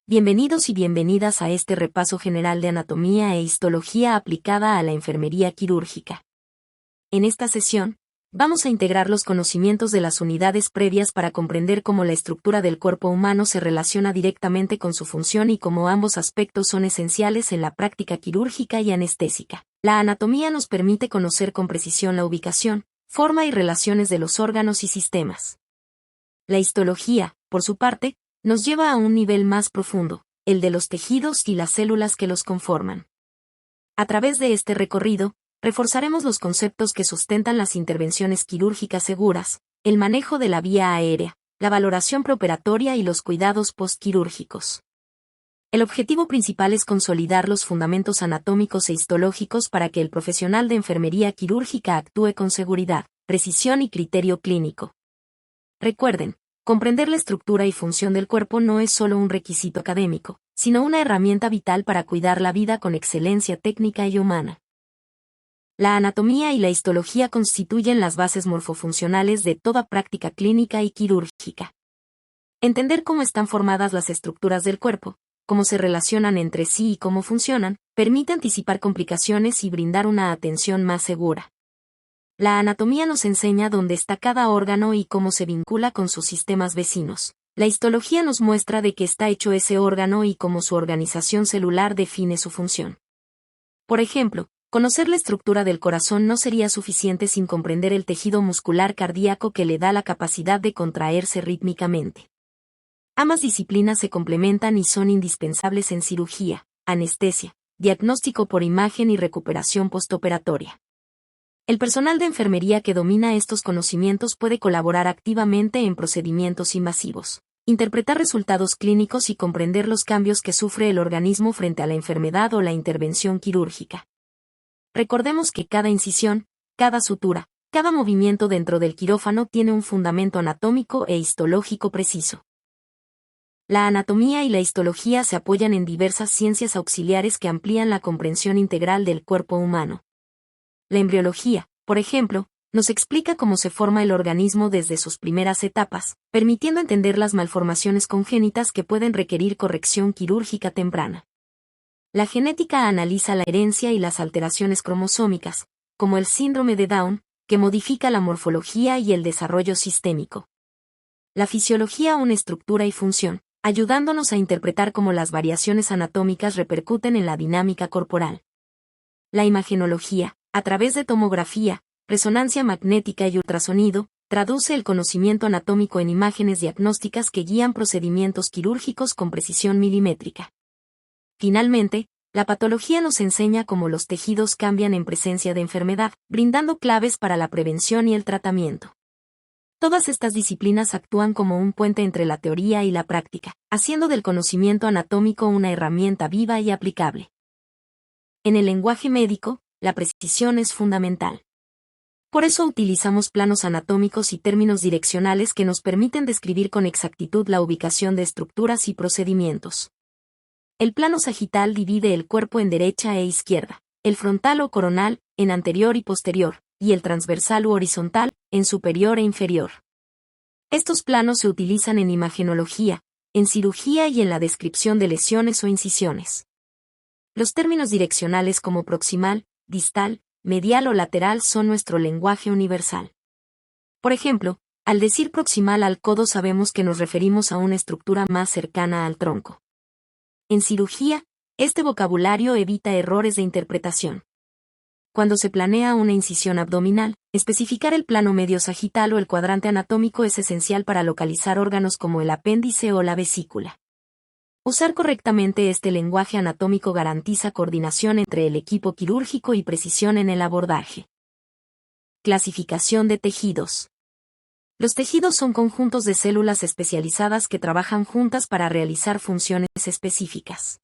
Bienvenidos y bienvenidas a este repaso general de anatomía e histología aplicada a la enfermería quirúrgica. En esta sesión, vamos a integrar los conocimientos de las unidades previas para comprender cómo la estructura del cuerpo humano se relaciona directamente con su función y cómo ambos aspectos son esenciales en la práctica quirúrgica y anestésica. La anatomía nos permite conocer con precisión la ubicación, forma y relaciones de los órganos y sistemas. La histología, por su parte, nos lleva a un nivel más profundo, el de los tejidos y las células que los conforman. A través de este recorrido, reforzaremos los conceptos que sustentan las intervenciones quirúrgicas seguras, el manejo de la vía aérea, la valoración preoperatoria y los cuidados postquirúrgicos. El objetivo principal es consolidar los fundamentos anatómicos e histológicos para que el profesional de enfermería quirúrgica actúe con seguridad, precisión y criterio clínico. Recuerden, comprender la estructura y función del cuerpo no es solo un requisito académico, sino una herramienta vital para cuidar la vida con excelencia técnica y humana. La anatomía y la histología constituyen las bases morfofuncionales de toda práctica clínica y quirúrgica. Entender cómo están formadas las estructuras del cuerpo, cómo se relacionan entre sí y cómo funcionan, permite anticipar complicaciones y brindar una atención más segura. La anatomía nos enseña dónde está cada órgano y cómo se vincula con sus sistemas vecinos. La histología nos muestra de qué está hecho ese órgano y cómo su organización celular define su función. Por ejemplo, conocer la estructura del corazón no sería suficiente sin comprender el tejido muscular cardíaco que le da la capacidad de contraerse rítmicamente. Ambas disciplinas se complementan y son indispensables en cirugía, anestesia, diagnóstico por imagen y recuperación postoperatoria. El personal de enfermería que domina estos conocimientos puede colaborar activamente en procedimientos invasivos, interpretar resultados clínicos y comprender los cambios que sufre el organismo frente a la enfermedad o la intervención quirúrgica. Recordemos que cada incisión, cada sutura, cada movimiento dentro del quirófano tiene un fundamento anatómico e histológico preciso. La anatomía y la histología se apoyan en diversas ciencias auxiliares que amplían la comprensión integral del cuerpo humano. La embriología, por ejemplo, nos explica cómo se forma el organismo desde sus primeras etapas, permitiendo entender las malformaciones congénitas que pueden requerir corrección quirúrgica temprana. La genética analiza la herencia y las alteraciones cromosómicas, como el síndrome de Down, que modifica la morfología y el desarrollo sistémico. La fisiología une estructura y función, ayudándonos a interpretar cómo las variaciones anatómicas repercuten en la dinámica corporal. La imagenología, a través de tomografía, resonancia magnética y ultrasonido, traduce el conocimiento anatómico en imágenes diagnósticas que guían procedimientos quirúrgicos con precisión milimétrica. Finalmente, la patología nos enseña cómo los tejidos cambian en presencia de enfermedad, brindando claves para la prevención y el tratamiento. Todas estas disciplinas actúan como un puente entre la teoría y la práctica, haciendo del conocimiento anatómico una herramienta viva y aplicable. En el lenguaje médico, la precisión es fundamental. Por eso utilizamos planos anatómicos y términos direccionales que nos permiten describir con exactitud la ubicación de estructuras y procedimientos. El plano sagital divide el cuerpo en derecha e izquierda, el frontal o coronal, en anterior y posterior, y el transversal u horizontal, en superior e inferior. Estos planos se utilizan en imagenología, en cirugía y en la descripción de lesiones o incisiones. Los términos direccionales como proximal, distal, medial o lateral son nuestro lenguaje universal. Por ejemplo, al decir proximal al codo sabemos que nos referimos a una estructura más cercana al tronco. En cirugía, este vocabulario evita errores de interpretación. Cuando se planea una incisión abdominal, especificar el plano medio sagital o el cuadrante anatómico es esencial para localizar órganos como el apéndice o la vesícula. Usar correctamente este lenguaje anatómico garantiza coordinación entre el equipo quirúrgico y precisión en el abordaje. Clasificación de tejidos. Los tejidos son conjuntos de células especializadas que trabajan juntas para realizar funciones específicas.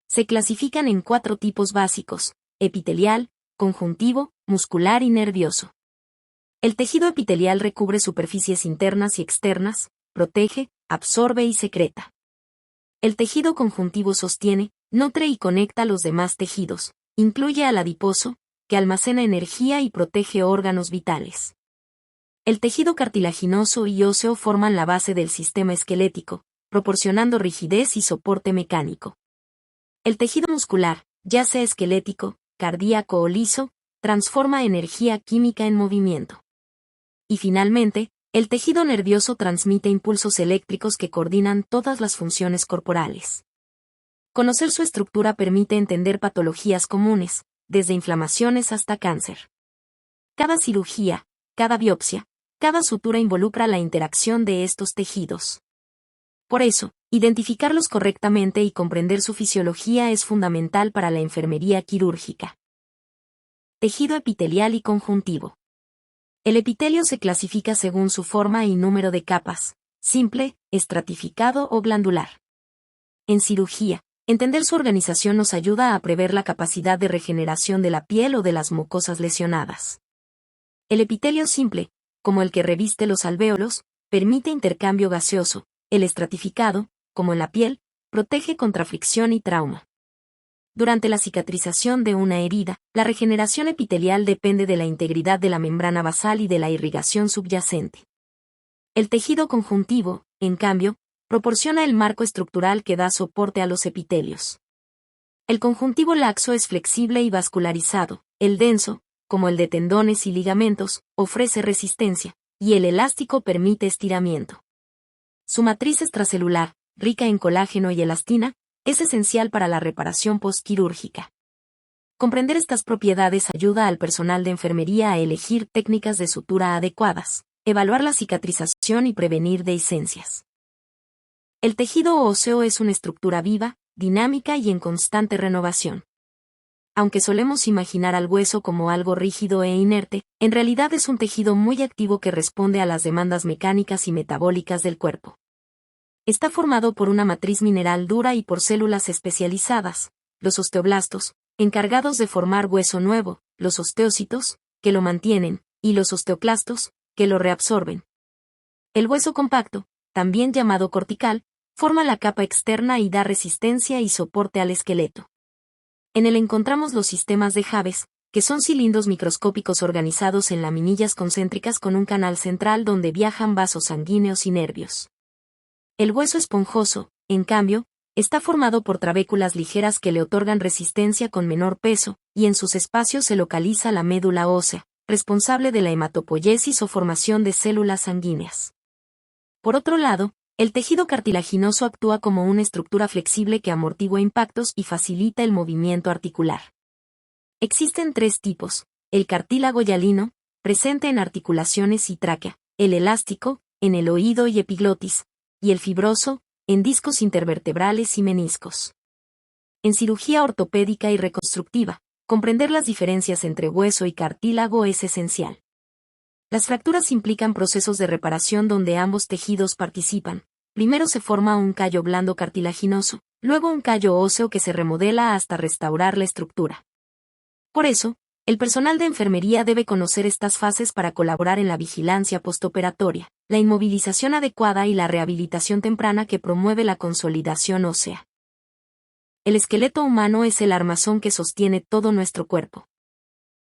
Se clasifican en 4 tipos básicos: epitelial, conjuntivo, muscular y nervioso. El tejido epitelial recubre superficies internas y externas, protege, absorbe y secreta. El tejido conjuntivo sostiene, nutre y conecta los demás tejidos, incluye al adiposo, que almacena energía y protege órganos vitales. El tejido cartilaginoso y óseo forman la base del sistema esquelético, proporcionando rigidez y soporte mecánico. El tejido muscular, ya sea esquelético, cardíaco o liso, transforma energía química en movimiento. Y finalmente, el tejido nervioso transmite impulsos eléctricos que coordinan todas las funciones corporales. Conocer su estructura permite entender patologías comunes, desde inflamaciones hasta cáncer. Cada cirugía, cada biopsia, cada sutura involucra la interacción de estos tejidos. Por eso, identificarlos correctamente y comprender su fisiología es fundamental para la enfermería quirúrgica. Tejido epitelial y conjuntivo. El epitelio se clasifica según su forma y número de capas, simple, estratificado o glandular. En cirugía, entender su organización nos ayuda a prever la capacidad de regeneración de la piel o de las mucosas lesionadas. El epitelio simple, como el que reviste los alvéolos, permite intercambio gaseoso. El estratificado, como en la piel, protege contra fricción y trauma. Durante la cicatrización de una herida, la regeneración epitelial depende de la integridad de la membrana basal y de la irrigación subyacente. El tejido conjuntivo, en cambio, proporciona el marco estructural que da soporte a los epitelios. El conjuntivo laxo es flexible y vascularizado, el denso, como el de tendones y ligamentos, ofrece resistencia, y el elástico permite estiramiento. Su matriz extracelular, rica en colágeno y elastina, es esencial para la reparación postquirúrgica. Comprender estas propiedades ayuda al personal de enfermería a elegir técnicas de sutura adecuadas, evaluar la cicatrización y prevenir dehiscencias. El tejido óseo es una estructura viva, dinámica y en constante renovación. Aunque solemos imaginar al hueso como algo rígido e inerte, en realidad es un tejido muy activo que responde a las demandas mecánicas y metabólicas del cuerpo. Está formado por una matriz mineral dura y por células especializadas, los osteoblastos, encargados de formar hueso nuevo, los osteocitos, que lo mantienen, y los osteoclastos, que lo reabsorben. El hueso compacto, también llamado cortical, forma la capa externa y da resistencia y soporte al esqueleto. En él encontramos los sistemas de Javes, que son cilindros microscópicos organizados en laminillas concéntricas con un canal central donde viajan vasos sanguíneos y nervios. El hueso esponjoso, en cambio, está formado por trabéculas ligeras que le otorgan resistencia con menor peso, y en sus espacios se localiza la médula ósea, responsable de la hematopoiesis o formación de células sanguíneas. Por otro lado, el tejido cartilaginoso actúa como una estructura flexible que amortigua impactos y facilita el movimiento articular. Existen tres tipos: el cartílago hialino, presente en articulaciones y tráquea, el elástico, en el oído y epiglotis, y el fibroso, en discos intervertebrales y meniscos. En cirugía ortopédica y reconstructiva, comprender las diferencias entre hueso y cartílago es esencial. Las fracturas implican procesos de reparación donde ambos tejidos participan. Primero se forma un callo blando cartilaginoso, luego un callo óseo que se remodela hasta restaurar la estructura. Por eso, el personal de enfermería debe conocer estas fases para colaborar en la vigilancia postoperatoria, la inmovilización adecuada y la rehabilitación temprana que promueve la consolidación ósea. El esqueleto humano es el armazón que sostiene todo nuestro cuerpo.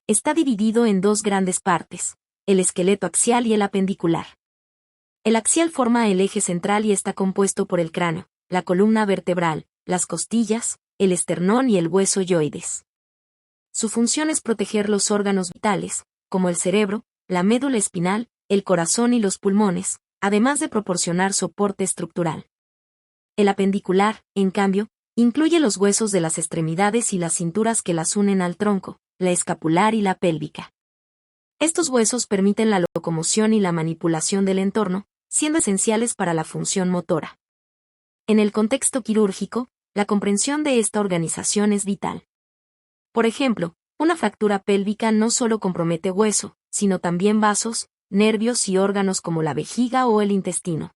Está dividido en dos grandes partes: el esqueleto axial y el apendicular. El axial forma el eje central y está compuesto por el cráneo, la columna vertebral, las costillas, el esternón y el hueso yoides. Su función es proteger los órganos vitales, como el cerebro, la médula espinal, el corazón y los pulmones, además de proporcionar soporte estructural. El apendicular, en cambio, incluye los huesos de las extremidades y las cinturas que las unen al tronco, la escapular y la pélvica. Estos huesos permiten la locomoción y la manipulación del entorno, siendo esenciales para la función motora. En el contexto quirúrgico, la comprensión de esta organización es vital. Por ejemplo, una fractura pélvica no solo compromete hueso, sino también vasos, nervios y órganos como la vejiga o el intestino.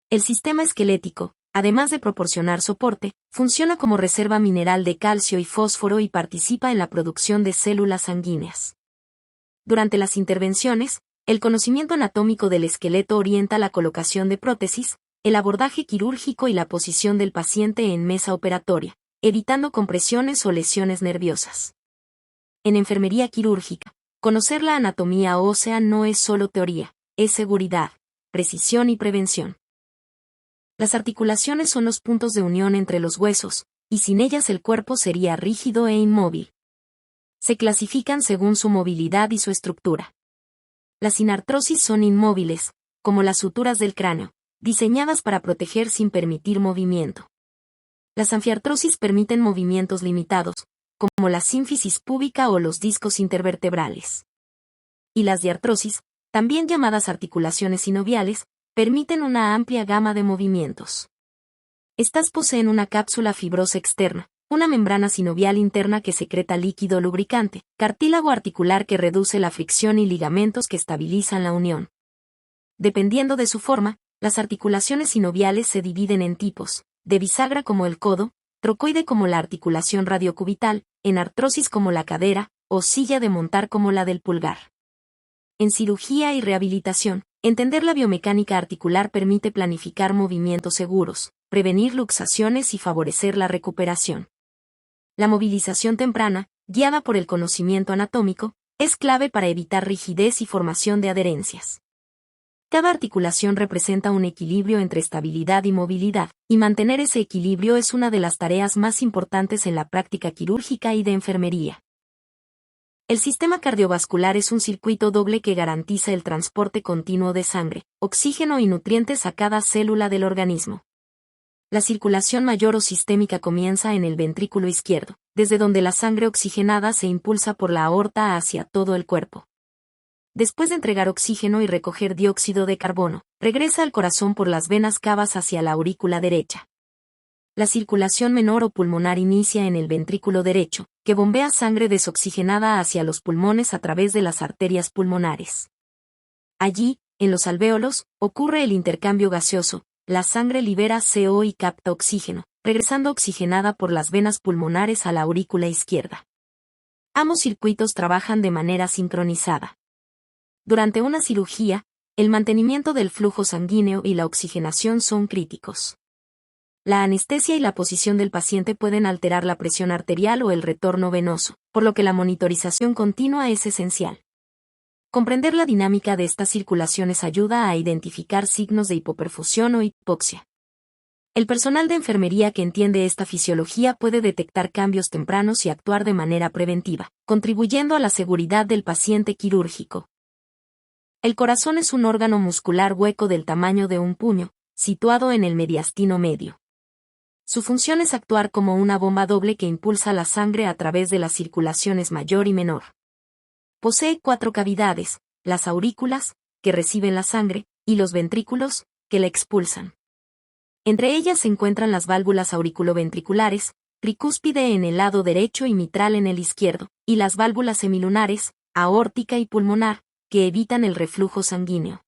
El sistema esquelético, además de proporcionar soporte, funciona como reserva mineral de calcio y fósforo y participa en la producción de células sanguíneas. Durante las intervenciones, el conocimiento anatómico del esqueleto orienta la colocación de prótesis, el abordaje quirúrgico y la posición del paciente en mesa operatoria, evitando compresiones o lesiones nerviosas. En enfermería quirúrgica, conocer la anatomía ósea no es solo teoría, es seguridad, precisión y prevención. Las articulaciones son los puntos de unión entre los huesos, y sin ellas el cuerpo sería rígido e inmóvil. Se clasifican según su movilidad y su estructura. Las sinartrosis son inmóviles, como las suturas del cráneo, diseñadas para proteger sin permitir movimiento. Las anfiartrosis permiten movimientos limitados, como la sínfisis púbica o los discos intervertebrales. Y las diartrosis, también llamadas articulaciones sinoviales, permiten una amplia gama de movimientos. Estas poseen una cápsula fibrosa externa, una membrana sinovial interna que secreta líquido lubricante, cartílago articular que reduce la fricción y ligamentos que estabilizan la unión. Dependiendo de su forma, las articulaciones sinoviales se dividen en tipos, de bisagra como el codo, trocoide como la articulación radiocubital, enartrosis como la cadera, o silla de montar como la del pulgar. En cirugía y rehabilitación, entender la biomecánica articular permite planificar movimientos seguros, prevenir luxaciones y favorecer la recuperación. La movilización temprana, guiada por el conocimiento anatómico, es clave para evitar rigidez y formación de adherencias. Cada articulación representa un equilibrio entre estabilidad y movilidad, y mantener ese equilibrio es una de las tareas más importantes en la práctica quirúrgica y de enfermería. El sistema cardiovascular es un circuito doble que garantiza el transporte continuo de sangre, oxígeno y nutrientes a cada célula del organismo. La circulación mayor o sistémica comienza en el ventrículo izquierdo, desde donde la sangre oxigenada se impulsa por la aorta hacia todo el cuerpo. Después de entregar oxígeno y recoger dióxido de carbono, regresa al corazón por las venas cavas hacia la aurícula derecha. La circulación menor o pulmonar inicia en el ventrículo derecho, que bombea sangre desoxigenada hacia los pulmones a través de las arterias pulmonares. Allí, en los alvéolos, ocurre el intercambio gaseoso, la sangre libera CO y capta oxígeno, regresando oxigenada por las venas pulmonares a la aurícula izquierda. Ambos circuitos trabajan de manera sincronizada. Durante una cirugía, el mantenimiento del flujo sanguíneo y la oxigenación son críticos. La anestesia y la posición del paciente pueden alterar la presión arterial o el retorno venoso, por lo que la monitorización continua es esencial. Comprender la dinámica de estas circulaciones ayuda a identificar signos de hipoperfusión o hipoxia. El personal de enfermería que entiende esta fisiología puede detectar cambios tempranos y actuar de manera preventiva, contribuyendo a la seguridad del paciente quirúrgico. El corazón es un órgano muscular hueco del tamaño de un puño, situado en el mediastino medio. Su función es actuar como una bomba doble que impulsa la sangre a través de las circulaciones mayor y menor. Posee 4 cavidades, las aurículas, que reciben la sangre, y los ventrículos, que la expulsan. Entre ellas se encuentran las válvulas auriculoventriculares, tricúspide en el lado derecho y mitral en el izquierdo, y las válvulas semilunares, aórtica y pulmonar, que evitan el reflujo sanguíneo.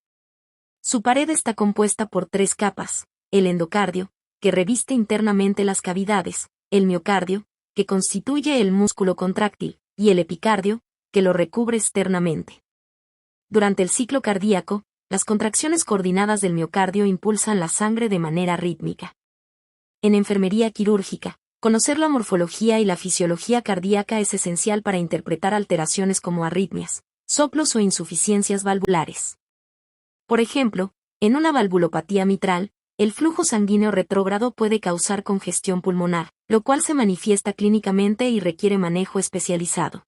Su pared está compuesta por 3 capas, el endocardio, que reviste internamente las cavidades, el miocardio, que constituye el músculo contráctil, y el epicardio, que lo recubre externamente. Durante el ciclo cardíaco, las contracciones coordinadas del miocardio impulsan la sangre de manera rítmica. En enfermería quirúrgica, conocer la morfología y la fisiología cardíaca es esencial para interpretar alteraciones como arritmias, soplos o insuficiencias valvulares. Por ejemplo, en una valvulopatía mitral, el flujo sanguíneo retrógrado puede causar congestión pulmonar, lo cual se manifiesta clínicamente y requiere manejo especializado.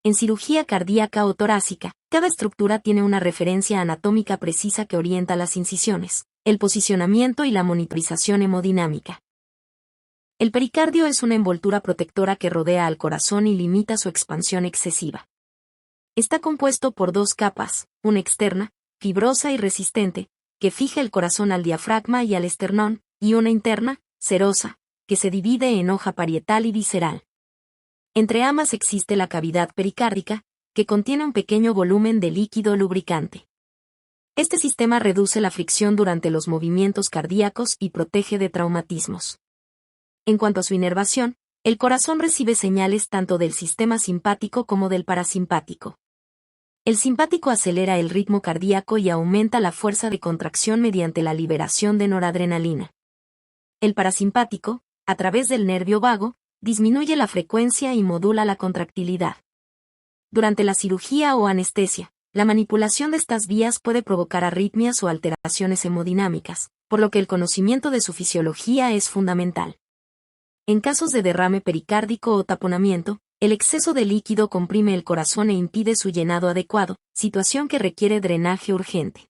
En cirugía cardíaca o torácica, cada estructura tiene una referencia anatómica precisa que orienta las incisiones, el posicionamiento y la monitorización hemodinámica. El pericardio es una envoltura protectora que rodea al corazón y limita su expansión excesiva. Está compuesto por 2 capas, una externa, fibrosa y resistente, que fija el corazón al diafragma y al esternón, y una interna, serosa, que se divide en hoja parietal y visceral. Entre ambas existe la cavidad pericárdica, que contiene un pequeño volumen de líquido lubricante. Este sistema reduce la fricción durante los movimientos cardíacos y protege de traumatismos. En cuanto a su inervación, el corazón recibe señales tanto del sistema simpático como del parasimpático. El simpático acelera el ritmo cardíaco y aumenta la fuerza de contracción mediante la liberación de noradrenalina. El parasimpático, a través del nervio vago, disminuye la frecuencia y modula la contractilidad. Durante la cirugía o anestesia, la manipulación de estas vías puede provocar arritmias o alteraciones hemodinámicas, por lo que el conocimiento de su fisiología es fundamental. En casos de derrame pericárdico o taponamiento, el exceso de líquido comprime el corazón e impide su llenado adecuado, situación que requiere drenaje urgente.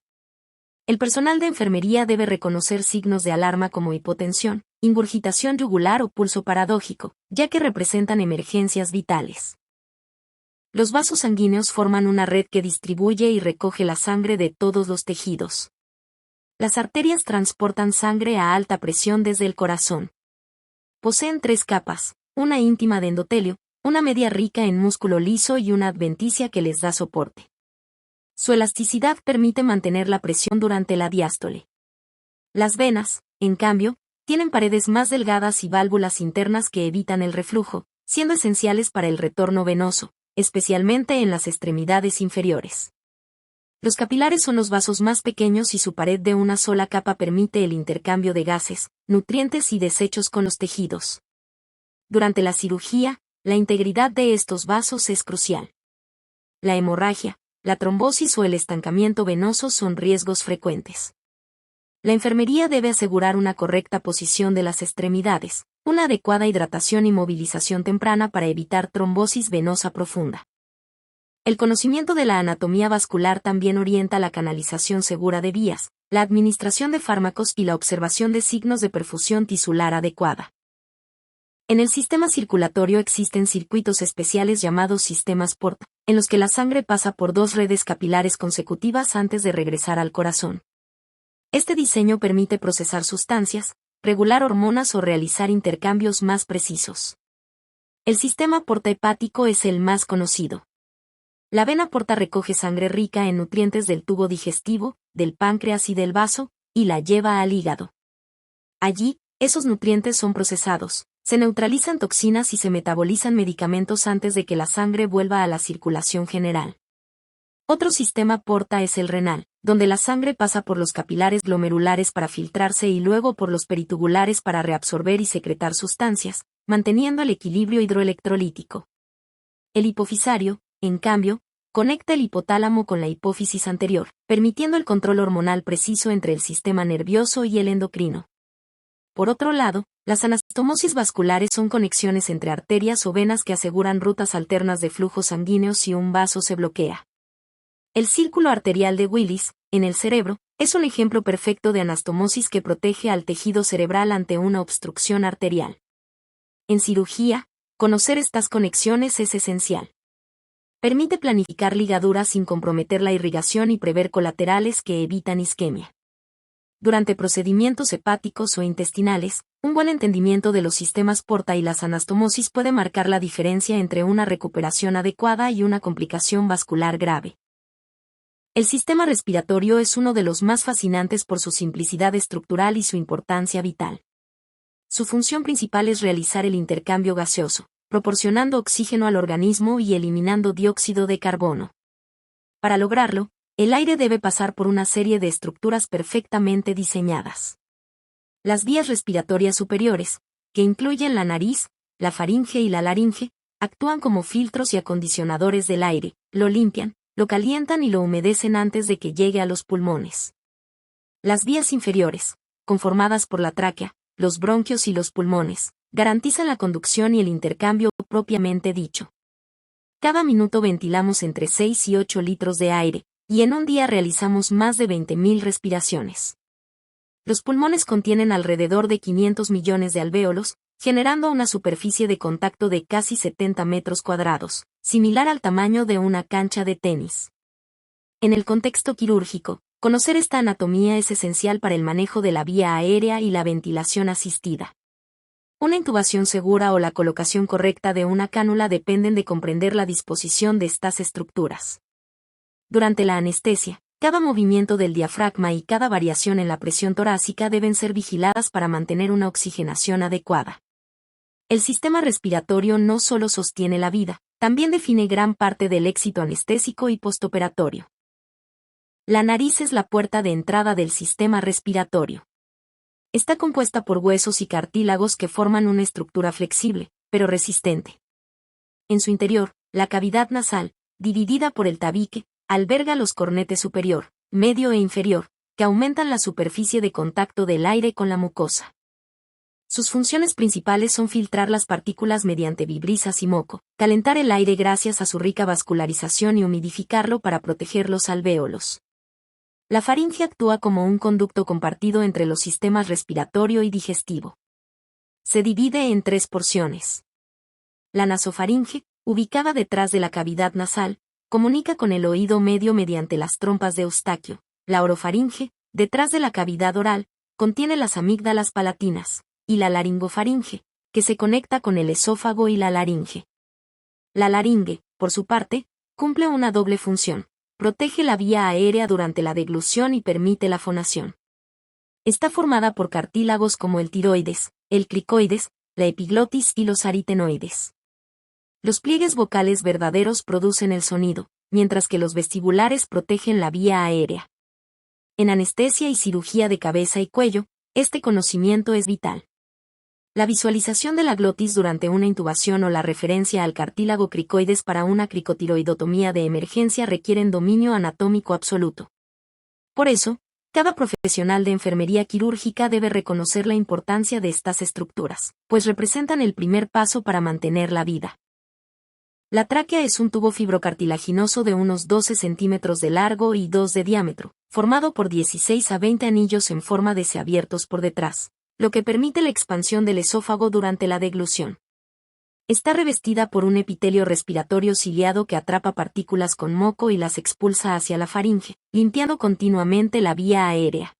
El personal de enfermería debe reconocer signos de alarma como hipotensión, ingurgitación yugular o pulso paradójico, ya que representan emergencias vitales. Los vasos sanguíneos forman una red que distribuye y recoge la sangre de todos los tejidos. Las arterias transportan sangre a alta presión desde el corazón. Poseen 3 capas, una íntima de endotelio, una media rica en músculo liso y una adventicia que les da soporte. Su elasticidad permite mantener la presión durante la diástole. Las venas, en cambio, tienen paredes más delgadas y válvulas internas que evitan el reflujo, siendo esenciales para el retorno venoso, especialmente en las extremidades inferiores. Los capilares son los vasos más pequeños y su pared de una sola capa permite el intercambio de gases, nutrientes y desechos con los tejidos. Durante la cirugía, la integridad de estos vasos es crucial. La hemorragia, la trombosis o el estancamiento venoso son riesgos frecuentes. La enfermería debe asegurar una correcta posición de las extremidades, una adecuada hidratación y movilización temprana para evitar trombosis venosa profunda. El conocimiento de la anatomía vascular también orienta la canalización segura de vías, la administración de fármacos y la observación de signos de perfusión tisular adecuada. En el sistema circulatorio existen circuitos especiales llamados sistemas Porta, en los que la sangre pasa por 2 redes capilares consecutivas antes de regresar al corazón. Este diseño permite procesar sustancias, regular hormonas o realizar intercambios más precisos. El sistema porta hepático es el más conocido. La vena porta recoge sangre rica en nutrientes del tubo digestivo, del páncreas y del vaso, y la lleva al hígado. Allí, esos nutrientes son procesados, se neutralizan toxinas y se metabolizan medicamentos antes de que la sangre vuelva a la circulación general. Otro sistema porta es el renal, donde la sangre pasa por los capilares glomerulares para filtrarse y luego por los peritubulares para reabsorber y secretar sustancias, manteniendo el equilibrio hidroelectrolítico. El hipofisario, en cambio, conecta el hipotálamo con la hipófisis anterior, permitiendo el control hormonal preciso entre el sistema nervioso y el endocrino. Por otro lado, las anastomosis vasculares son conexiones entre arterias o venas que aseguran rutas alternas de flujo sanguíneo si un vaso se bloquea. El círculo arterial de Willis, en el cerebro, es un ejemplo perfecto de anastomosis que protege al tejido cerebral ante una obstrucción arterial. En cirugía, conocer estas conexiones es esencial. Permite planificar ligaduras sin comprometer la irrigación y prever colaterales que evitan isquemia. Durante procedimientos hepáticos o intestinales, un buen entendimiento de los sistemas porta y las anastomosis puede marcar la diferencia entre una recuperación adecuada y una complicación vascular grave. El sistema respiratorio es uno de los más fascinantes por su simplicidad estructural y su importancia vital. Su función principal es realizar el intercambio gaseoso, proporcionando oxígeno al organismo y eliminando dióxido de carbono. Para lograrlo, el aire debe pasar por una serie de estructuras perfectamente diseñadas. Las vías respiratorias superiores, que incluyen la nariz, la faringe y la laringe, actúan como filtros y acondicionadores del aire, lo limpian, lo calientan y lo humedecen antes de que llegue a los pulmones. Las vías inferiores, conformadas por la tráquea, los bronquios y los pulmones, garantizan la conducción y el intercambio propiamente dicho. Cada minuto ventilamos entre 6 y 8 litros de aire, y en un día realizamos más de 20.000 respiraciones. Los pulmones contienen alrededor de 500 millones de alvéolos, generando una superficie de contacto de casi 70 metros cuadrados, similar al tamaño de una cancha de tenis. En el contexto quirúrgico, conocer esta anatomía es esencial para el manejo de la vía aérea y la ventilación asistida. Una intubación segura o la colocación correcta de una cánula dependen de comprender la disposición de estas estructuras. Durante la anestesia, cada movimiento del diafragma y cada variación en la presión torácica deben ser vigiladas para mantener una oxigenación adecuada. El sistema respiratorio no solo sostiene la vida, también define gran parte del éxito anestésico y postoperatorio. La nariz es la puerta de entrada del sistema respiratorio. Está compuesta por huesos y cartílagos que forman una estructura flexible, pero resistente. En su interior, la cavidad nasal, dividida por el tabique, alberga los cornetes superior, medio e inferior, que aumentan la superficie de contacto del aire con la mucosa. Sus funciones principales son filtrar las partículas mediante vibrisas y moco, calentar el aire gracias a su rica vascularización y humidificarlo para proteger los alvéolos. La faringe actúa como un conducto compartido entre los sistemas respiratorio y digestivo. Se divide en 3 porciones. La nasofaringe, ubicada detrás de la cavidad nasal, comunica con el oído medio mediante las trompas de Eustaquio. La orofaringe, detrás de la cavidad oral, contiene las amígdalas palatinas, y la laringofaringe, que se conecta con el esófago y la laringe. La laringe, por su parte, cumple una doble función. Protege la vía aérea durante la deglución y permite la fonación. Está formada por cartílagos como el tiroides, el cricoides, la epiglotis y los aritenoides. Los pliegues vocales verdaderos producen el sonido, mientras que los vestibulares protegen la vía aérea. En anestesia y cirugía de cabeza y cuello, este conocimiento es vital. La visualización de la glotis durante una intubación o la referencia al cartílago cricoides para una cricotiroidotomía de emergencia requieren dominio anatómico absoluto. Por eso, cada profesional de enfermería quirúrgica debe reconocer la importancia de estas estructuras, pues representan el primer paso para mantener la vida. La tráquea es un tubo fibrocartilaginoso de unos 12 centímetros de largo y 2 de diámetro, formado por 16 a 20 anillos en forma de C abiertos por detrás, lo que permite la expansión del esófago durante la deglución. Está revestida por un epitelio respiratorio ciliado que atrapa partículas con moco y las expulsa hacia la faringe, limpiando continuamente la vía aérea.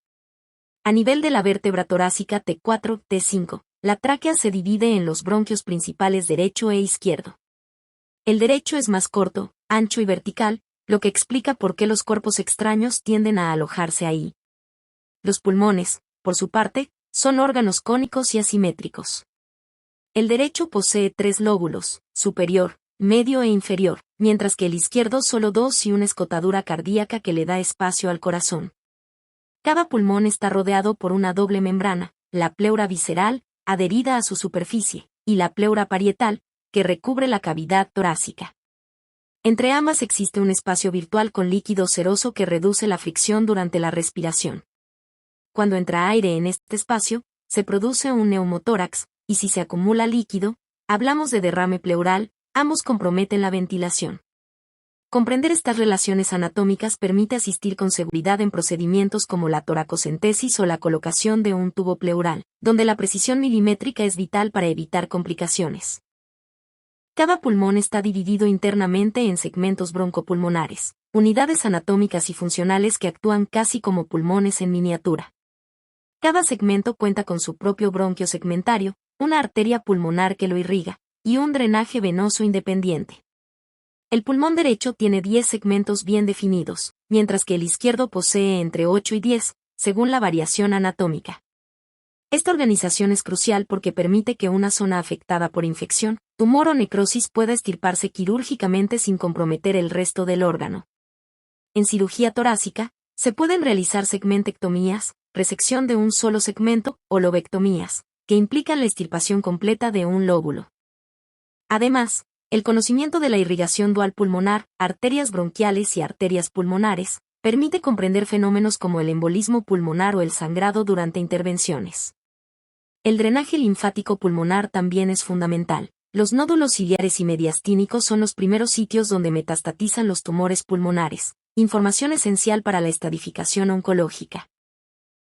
A nivel de la vértebra torácica T4, T5, la tráquea se divide en los bronquios principales derecho e izquierdo. El derecho es más corto, ancho y vertical, lo que explica por qué los cuerpos extraños tienden a alojarse ahí. Los pulmones, por su parte, son órganos cónicos y asimétricos. El derecho posee 3 lóbulos, superior, medio e inferior, mientras que el izquierdo solo 2 y una escotadura cardíaca que le da espacio al corazón. Cada pulmón está rodeado por una doble membrana, la pleura visceral, adherida a su superficie, y la pleura parietal, que recubre la cavidad torácica. Entre ambas existe un espacio virtual con líquido seroso que reduce la fricción durante la respiración. Cuando entra aire en este espacio, se produce un neumotórax, y si se acumula líquido, hablamos de derrame pleural, ambos comprometen la ventilación. Comprender estas relaciones anatómicas permite asistir con seguridad en procedimientos como la toracocentesis o la colocación de un tubo pleural, donde la precisión milimétrica es vital para evitar complicaciones. Cada pulmón está dividido internamente en segmentos broncopulmonares, unidades anatómicas y funcionales que actúan casi como pulmones en miniatura. Cada segmento cuenta con su propio bronquio segmentario, una arteria pulmonar que lo irriga, y un drenaje venoso independiente. El pulmón derecho tiene 10 segmentos bien definidos, mientras que el izquierdo posee entre 8 y 10, según la variación anatómica. Esta organización es crucial porque permite que una zona afectada por infección, tumor o necrosis pueda extirparse quirúrgicamente sin comprometer el resto del órgano. En cirugía torácica, se pueden realizar segmentectomías, resección de un solo segmento, o lobectomías, que implican la extirpación completa de un lóbulo. Además, el conocimiento de la irrigación dual pulmonar, arterias bronquiales y arterias pulmonares, permite comprender fenómenos como el embolismo pulmonar o el sangrado durante intervenciones. El drenaje linfático pulmonar también es fundamental. Los nódulos ciliares y mediastínicos son los primeros sitios donde metastatizan los tumores pulmonares, información esencial para la estadificación oncológica.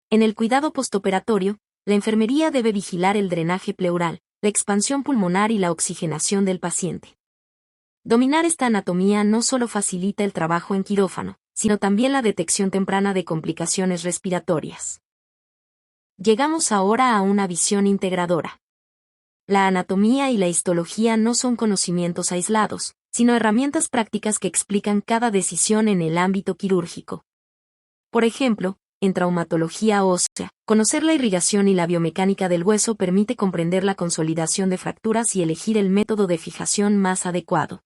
En el cuidado postoperatorio, la enfermería debe vigilar el drenaje pleural, la expansión pulmonar y la oxigenación del paciente. Dominar esta anatomía no solo facilita el trabajo en quirófano, sino también la detección temprana de complicaciones respiratorias. Llegamos ahora a una visión integradora. La anatomía y la histología no son conocimientos aislados, sino herramientas prácticas que explican cada decisión en el ámbito quirúrgico. Por ejemplo, en traumatología ósea, conocer la irrigación y la biomecánica del hueso permite comprender la consolidación de fracturas y elegir el método de fijación más adecuado.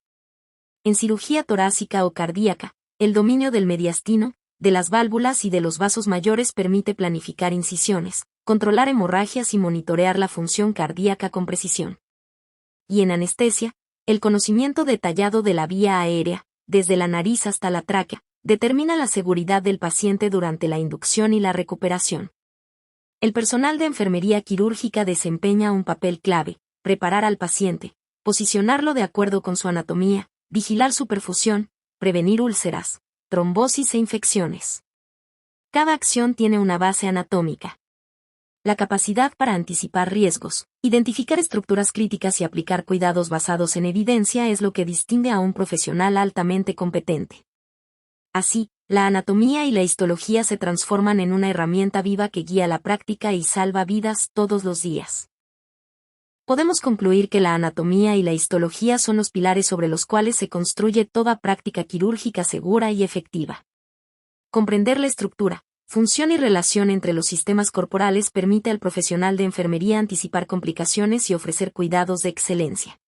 En cirugía torácica o cardíaca, el dominio del mediastino, de las válvulas y de los vasos mayores permite planificar incisiones, controlar hemorragias y monitorear la función cardíaca con precisión. Y en anestesia, el conocimiento detallado de la vía aérea, desde la nariz hasta la tráquea, determina la seguridad del paciente durante la inducción y la recuperación. El personal de enfermería quirúrgica desempeña un papel clave: preparar al paciente, posicionarlo de acuerdo con su anatomía, vigilar su perfusión, prevenir úlceras, trombosis e infecciones. Cada acción tiene una base anatómica. La capacidad para anticipar riesgos, identificar estructuras críticas y aplicar cuidados basados en evidencia es lo que distingue a un profesional altamente competente. Así, la anatomía y la histología se transforman en una herramienta viva que guía la práctica y salva vidas todos los días. Podemos concluir que la anatomía y la histología son los pilares sobre los cuales se construye toda práctica quirúrgica segura y efectiva. Comprender la estructura, función y relación entre los sistemas corporales permite al profesional de enfermería anticipar complicaciones y ofrecer cuidados de excelencia.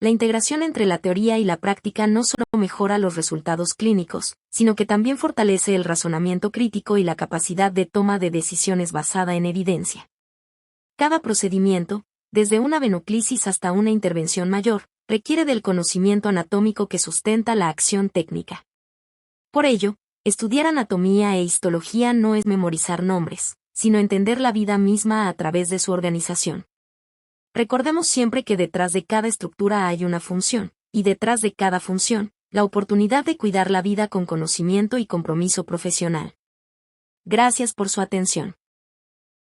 La integración entre la teoría y la práctica no solo mejora los resultados clínicos, sino que también fortalece el razonamiento crítico y la capacidad de toma de decisiones basada en evidencia. Cada procedimiento, desde una venoclisis hasta una intervención mayor, requiere del conocimiento anatómico que sustenta la acción técnica. Por ello, estudiar anatomía e histología no es memorizar nombres, sino entender la vida misma a través de su organización. Recordemos siempre que detrás de cada estructura hay una función, y detrás de cada función, la oportunidad de cuidar la vida con conocimiento y compromiso profesional. Gracias por su atención.